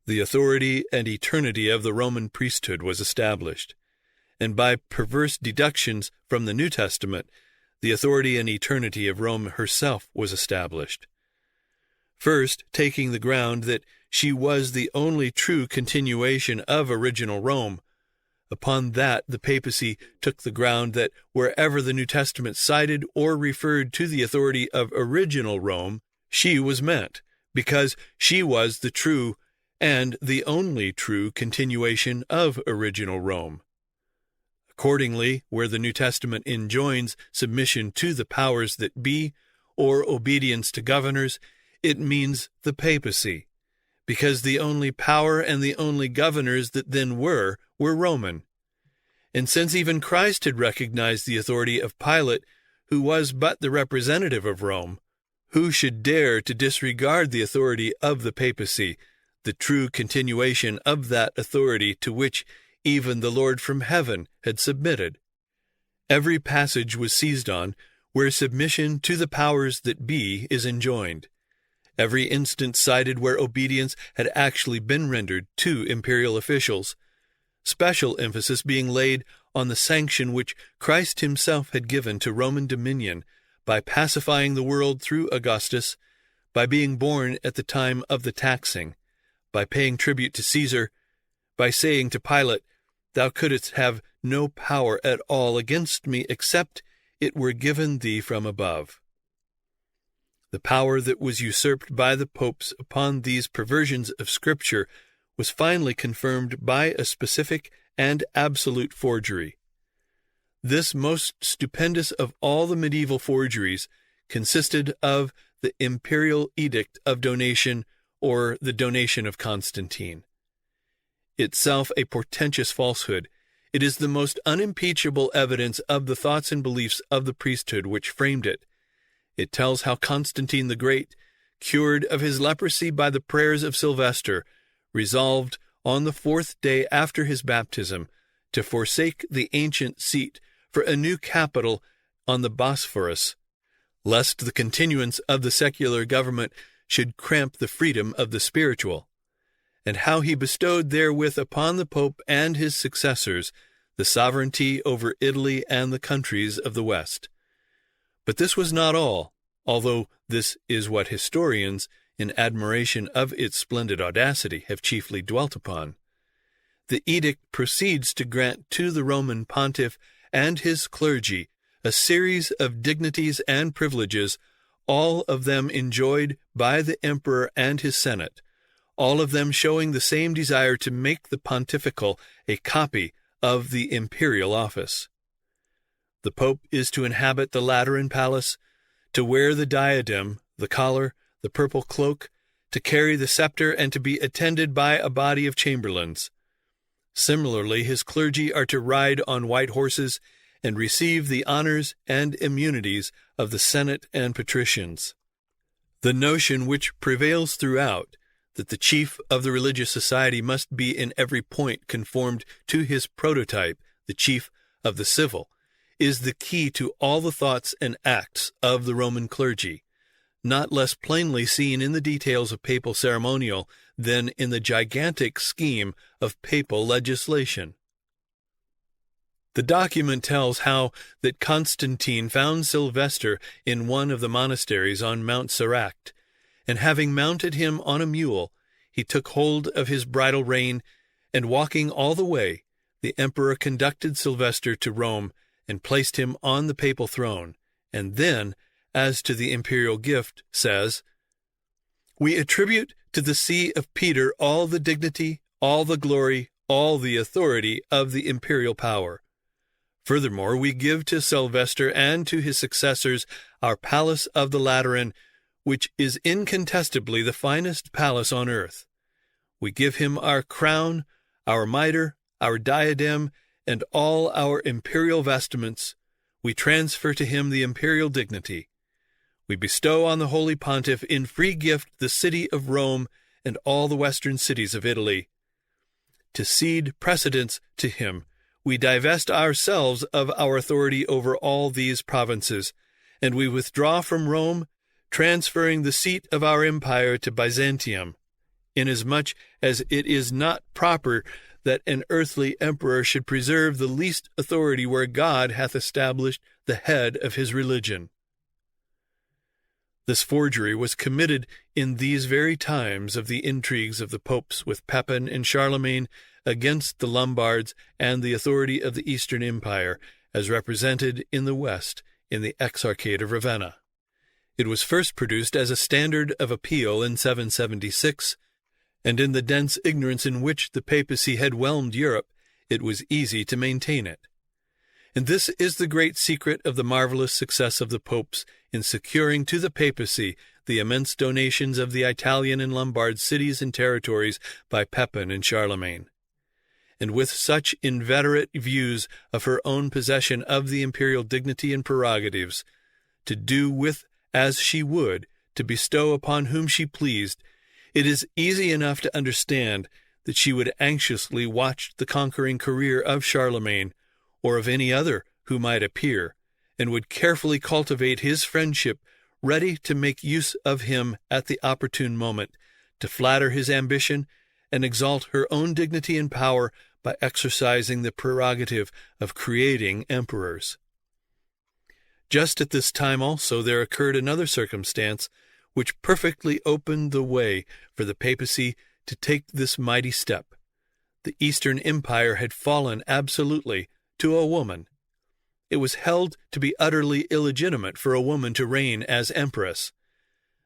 the authority and eternity of the Roman priesthood was established, and by perverse deductions from the New Testament, the authority and eternity of Rome herself was established. First, taking the ground that she was the only true continuation of original Rome, upon that the papacy took the ground that wherever the New Testament cited or referred to the authority of original Rome, she was meant, because she was the true and the only true continuation of original Rome. Accordingly, where the New Testament enjoins submission to the powers that be, or obedience to governors, it means the papacy, because the only power and the only governors that then were Roman. And since even Christ had recognized the authority of Pilate, who was but the representative of Rome, who should dare to disregard the authority of the papacy, the true continuation of that authority to which even the Lord from heaven had submitted? Every passage was seized on where submission to the powers that be is enjoined. Every instance cited where obedience had actually been rendered to imperial officials, special emphasis being laid on the sanction which Christ himself had given to Roman dominion by pacifying the world through Augustus, by being born at the time of the taxing, by paying tribute to Caesar, by saying to Pilate, "Thou couldst have no power at all against me except it were given thee from above." The power that was usurped by the popes upon these perversions of Scripture was finally confirmed by a specific and absolute forgery. This most stupendous of all the medieval forgeries consisted of the imperial edict of donation, or the donation of Constantine. Itself a portentous falsehood, it is the most unimpeachable evidence of the thoughts and beliefs of the priesthood which framed it. It tells how Constantine the Great, cured of his leprosy by the prayers of Sylvester, resolved on the 4th day after his baptism to forsake the ancient seat for a new capital on the Bosphorus, lest the continuance of the secular government should cramp the freedom of the spiritual, and how he bestowed therewith upon the Pope and his successors the sovereignty over Italy and the countries of the West. But this was not all, although this is what historians, in admiration of its splendid audacity, have chiefly dwelt upon. The edict proceeds to grant to the Roman pontiff and his clergy a series of dignities and privileges, all of them enjoyed by the emperor and his senate, all of them showing the same desire to make the pontifical a copy of the imperial office. The pope is to inhabit the Lateran palace, to wear the diadem, the collar, the purple cloak, to carry the scepter, and to be attended by a body of chamberlains. Similarly, his clergy are to ride on white horses and receive the honors and immunities of the Senate and patricians. The notion which prevails throughout, that the chief of the religious society must be in every point conformed to his prototype, the chief of the civil, is the key to all the thoughts and acts of the Roman clergy, not less plainly seen in the details of papal ceremonial than in the gigantic scheme of papal legislation. The document tells how that Constantine found Sylvester in one of the monasteries on Mount Siract, and having mounted him on a mule, he took hold of his bridle rein, and walking all the way, the emperor conducted Sylvester to Rome and placed him on the papal throne, and then, as to the imperial gift, says, "We attribute to the see of Peter all the dignity, all the glory, all the authority of the imperial power. Furthermore, we give to Sylvester and to his successors our palace of the Lateran, which is incontestably the finest palace on earth. We give him our crown, our mitre, our diadem, and all our imperial vestments. We transfer to him the imperial dignity. We bestow on the Holy Pontiff in free gift the city of Rome and all the western cities of Italy. To cede precedence to him, we divest ourselves of our authority over all these provinces, and we withdraw from Rome, transferring the seat of our empire to Byzantium, inasmuch as it is not proper that an earthly emperor should preserve the least authority where God hath established the head of his religion." This forgery was committed in these very times of the intrigues of the popes with Pepin and Charlemagne against the Lombards and the authority of the Eastern Empire, as represented in the West in the Exarchate of Ravenna. It was first produced as a standard of appeal in 776, and in the dense ignorance in which the papacy had whelmed Europe, it was easy to maintain it. And this is the great secret of the marvelous success of the popes in securing to the papacy the immense donations of the Italian and Lombard cities and territories by Pepin and Charlemagne. And with such inveterate views of her own possession of the imperial dignity and prerogatives, to do with as she would, to bestow upon whom she pleased, it is easy enough to understand that she would anxiously watch the conquering career of Charlemagne, or of any other who might appear, and would carefully cultivate his friendship, ready to make use of him at the opportune moment, to flatter his ambition and exalt her own dignity and power by exercising the prerogative of creating emperors. Just at this time also there occurred another circumstance which perfectly opened the way for the papacy to take this mighty step. The Eastern Empire had fallen absolutely to a woman. It was held to be utterly illegitimate for a woman to reign as empress.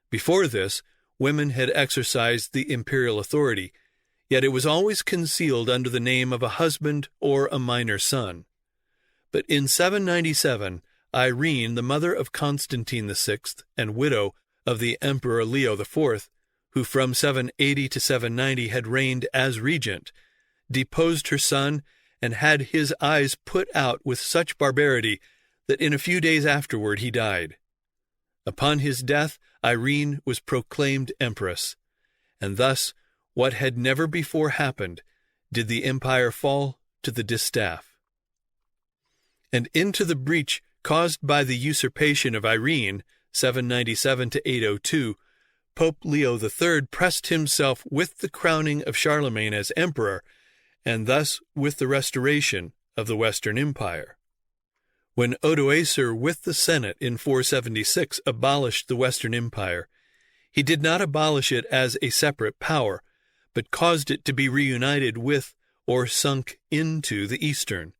Before this, women had exercised the imperial authority, yet it was always concealed under the name of a husband or a minor son. But in 797, Irene, the mother of Constantine VI and widow of the Emperor Leo IV, who from 780 to 790 had reigned as regent, deposed her son and had his eyes put out with such barbarity that in a few days afterward he died. Upon his death, Irene was proclaimed empress, and thus, what had never before happened, did the empire fall to the distaff. And into the breach caused by the usurpation of Irene, 797 to 802, Pope Leo III pressed himself with the crowning of Charlemagne as emperor, and thus with the restoration of the Western Empire. When Odoacer with the Senate in 476 abolished the Western Empire, He did not abolish it as a separate power, but caused it to be reunited with or sunk into the Eastern.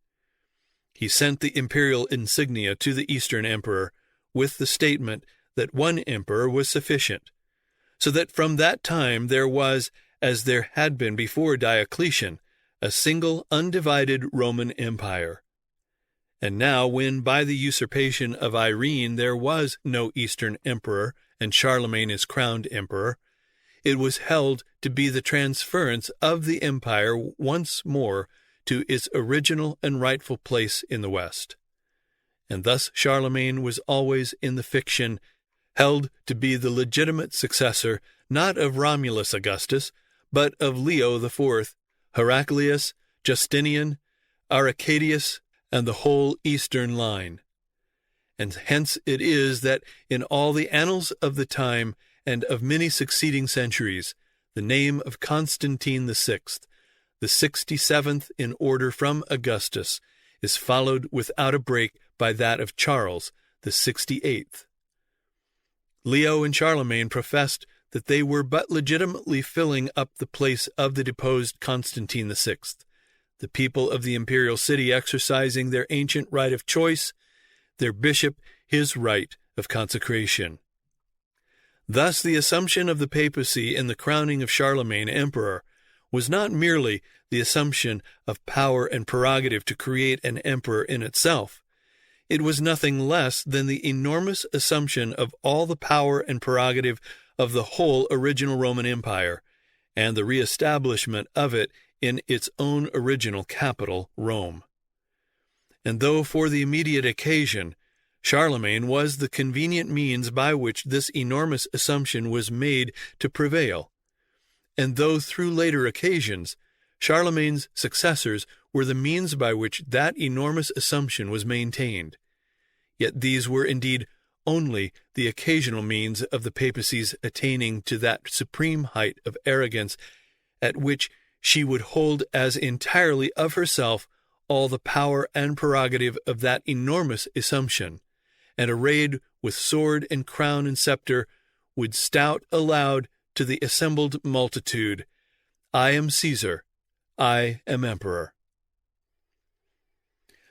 He sent the imperial insignia to the Eastern emperor with the statement that one emperor was sufficient, so that from that time there was, as there had been before Diocletian, a single undivided Roman Empire. And now, when by the usurpation of Irene there was no Eastern emperor and Charlemagne is crowned emperor, it was held to be the transference of the empire once more to its original and rightful place in the West. And thus Charlemagne was always in the fiction held to be the legitimate successor not of Romulus Augustus, but of Leo IV, Heraclius, Justinian, Arcadius, and the whole Eastern line. And hence it is that in all the annals of the time and of many succeeding centuries, the name of Constantine VI, the 67th in order from Augustus, is followed without a break by that of Charles, the 68th. Leo and Charlemagne professed that they were but legitimately filling up the place of the deposed Constantine VI, the people of the imperial city exercising their ancient right of choice, their bishop his right of consecration. Thus the assumption of the papacy and the crowning of Charlemagne emperor was not merely the assumption of power and prerogative to create an emperor in itself. It was nothing less than the enormous assumption of all the power and prerogative of the whole original Roman Empire, and the reestablishment of it in its own original capital, Rome. And though for the immediate occasion Charlemagne was the convenient means by which this enormous assumption was made to prevail, and though through later occasions Charlemagne's successors were the means by which that enormous assumption was maintained, yet these were indeed only the occasional means of the papacy's attaining to that supreme height of arrogance at which she would hold as entirely of herself all the power and prerogative of that enormous assumption, and arrayed with sword and crown and scepter, would shout aloud to the assembled multitude, "I am Caesar, I am emperor."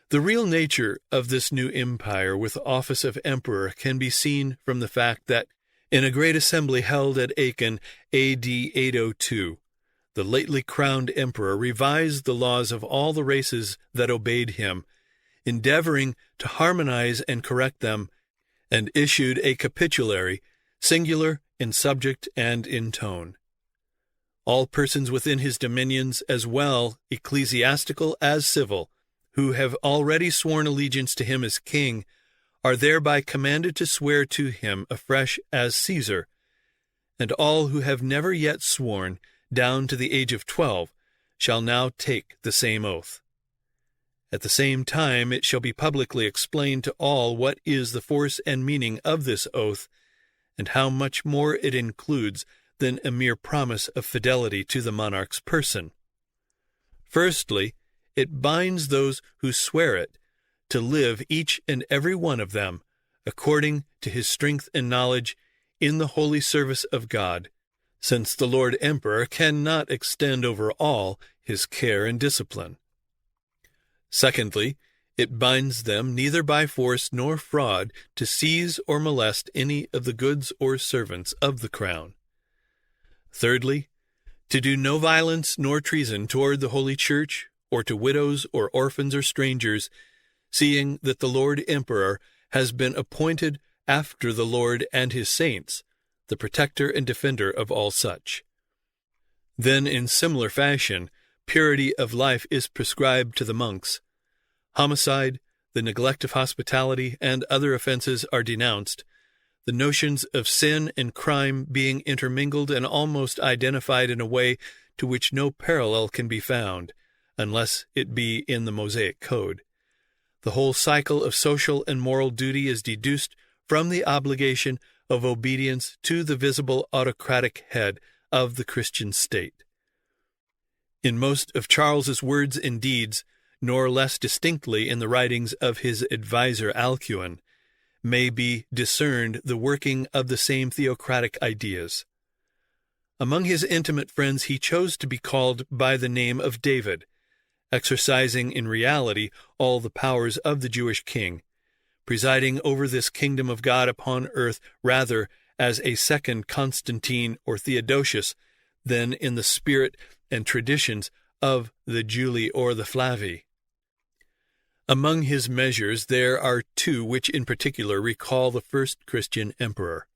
The real nature of this new empire with the office of emperor can be seen from the fact that, in a great assembly held at Aachen A.D. 802, the lately crowned emperor revised the laws of all the races that obeyed him, endeavoring to harmonize and correct them, and issued a capitulary, singular in subject and in tone. All persons within his dominions, as well ecclesiastical as civil, who have already sworn allegiance to him as king, are thereby commanded to swear to him afresh as Caesar, and all who have never yet sworn, down to the age of 12, shall now take the same oath. At the same time it shall be publicly explained to all what is the force and meaning of this oath, and how much more it includes than a mere promise of fidelity to the monarch's person. Firstly, it binds those who swear it to live, each and every one of them, according to his strength and knowledge, in the holy service of God, since the Lord Emperor cannot extend over all his care and discipline. Secondly, it binds them neither by force nor fraud to seize or molest any of the goods or servants of the crown. Thirdly, to do no violence nor treason toward the Holy Church, or to widows or orphans or strangers, seeing that the Lord Emperor has been appointed after the Lord and his saints, the protector and defender of all such. Then in similar fashion, purity of life is prescribed to the monks. Homicide, the neglect of hospitality, and other offenses are denounced, the notions of sin and crime being intermingled and almost identified in a way to which no parallel can be found, unless it be in the Mosaic Code. The whole cycle of social and moral duty is deduced from the obligation of obedience to the visible autocratic head of the Christian state. In most of Charles's words and deeds, nor less distinctly in the writings of his adviser Alcuin, may be discerned the working of the same theocratic ideas. Among his intimate friends he chose to be called by the name of David, exercising in reality all the powers of the Jewish king, presiding over this kingdom of God upon earth rather as a second Constantine or Theodosius than in the spirit and traditions of the Julii or the Flavii. Among his measures there are two which in particular recall the first Christian emperor.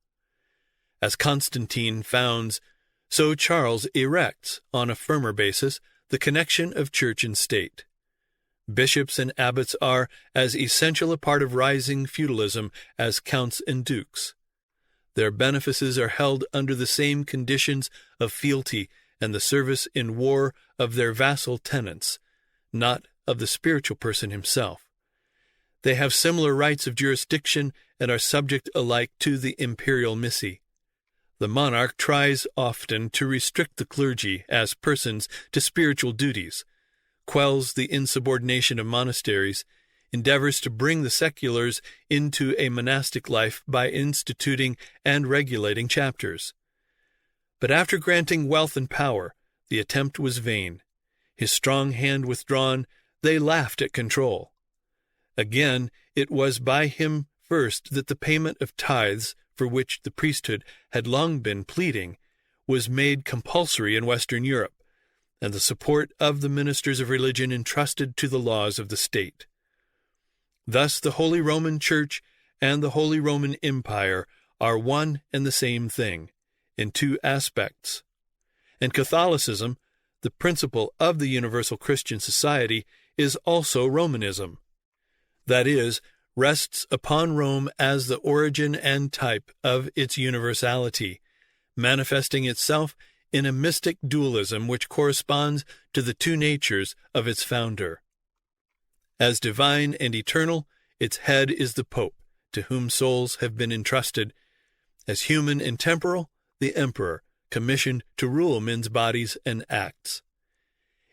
As Constantine founds, so Charles erects, on a firmer basis, the connection of church and state. Bishops and abbots are as essential a part of rising feudalism as counts and dukes. Their benefices are held under the same conditions of fealty and the service in war of their vassal tenants, not of the spiritual person himself. They have similar rights of jurisdiction and are subject alike to the imperial missi. The monarch tries often to restrict the clergy as persons to spiritual duties, quells the insubordination of monasteries, endeavors to bring the seculars into a monastic life by instituting and regulating chapters. But after granting wealth and power, the attempt was vain. His strong hand withdrawn, they laughed at control. Again, it was by him first that the payment of tithes, for which the priesthood had long been pleading, was made compulsory in Western Europe, and the support of the ministers of religion entrusted to the laws of the state. Thus the Holy Roman Church and the Holy Roman Empire are one and the same thing, in two aspects. And Catholicism, the principle of the universal Christian society, is also Romanism. That is, rests upon Rome as the origin and type of its universality, manifesting itself in a mystic dualism which corresponds to the two natures of its founder. As divine and eternal, its head is the Pope, to whom souls have been entrusted. As human and temporal, the Emperor, commissioned to rule men's bodies and acts.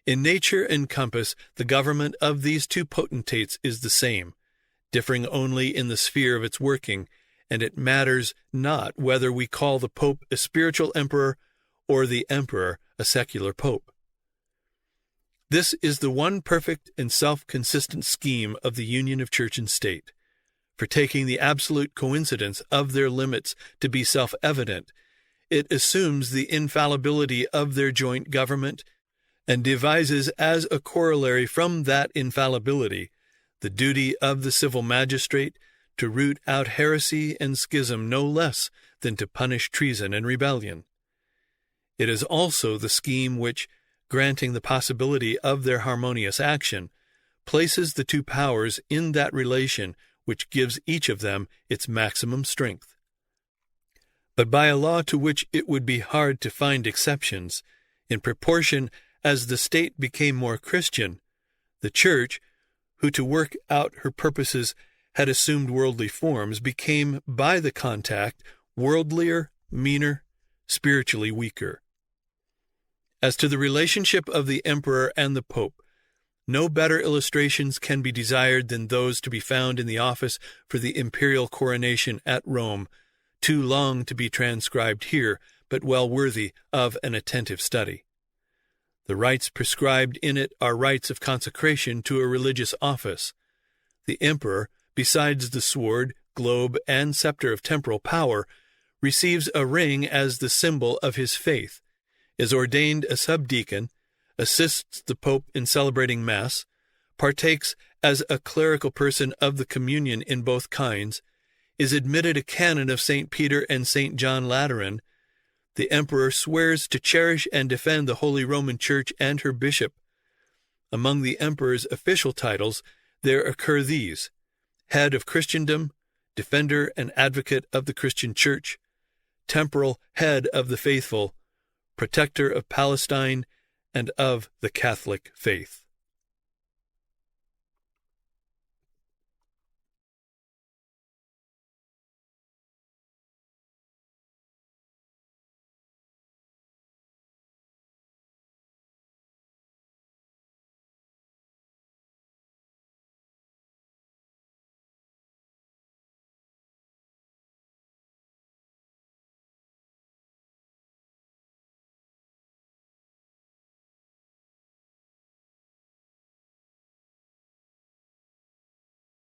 In nature and compass, the government of these two potentates is the same, differing only in the sphere of its working, and it matters not whether we call the Pope a spiritual emperor or the emperor a secular pope. This is the one perfect and self-consistent scheme of the union of church and state. For taking the absolute coincidence of their limits to be self-evident, it assumes the infallibility of their joint government and devises as a corollary from that infallibility the duty of the civil magistrate to root out heresy and schism no less than to punish treason and rebellion. It is also the scheme which, granting the possibility of their harmonious action, places the two powers in that relation which gives each of them its maximum strength. But by a law to which it would be hard to find exceptions, in proportion as the state became more Christian, the Church, who to work out her purposes had assumed worldly forms, became by the contact worldlier, meaner, spiritually weaker. As to the relationship of the Emperor and the Pope, no better illustrations can be desired than those to be found in the office for the imperial coronation at Rome, too long to be transcribed here, but well worthy of an attentive study. The rites prescribed in it are rites of consecration to a religious office. The emperor, besides the sword, globe, and scepter of temporal power, receives a ring as the symbol of his faith, is ordained a subdeacon, assists the Pope in celebrating Mass, partakes as a clerical person of the communion in both kinds, is admitted a canon of St. Peter and St. John Lateran. The emperor swears to cherish and defend the Holy Roman Church and her bishop. Among the emperor's official titles there occur these: head of Christendom, defender and advocate of the Christian Church, temporal head of the faithful, protector of Palestine and of the Catholic faith.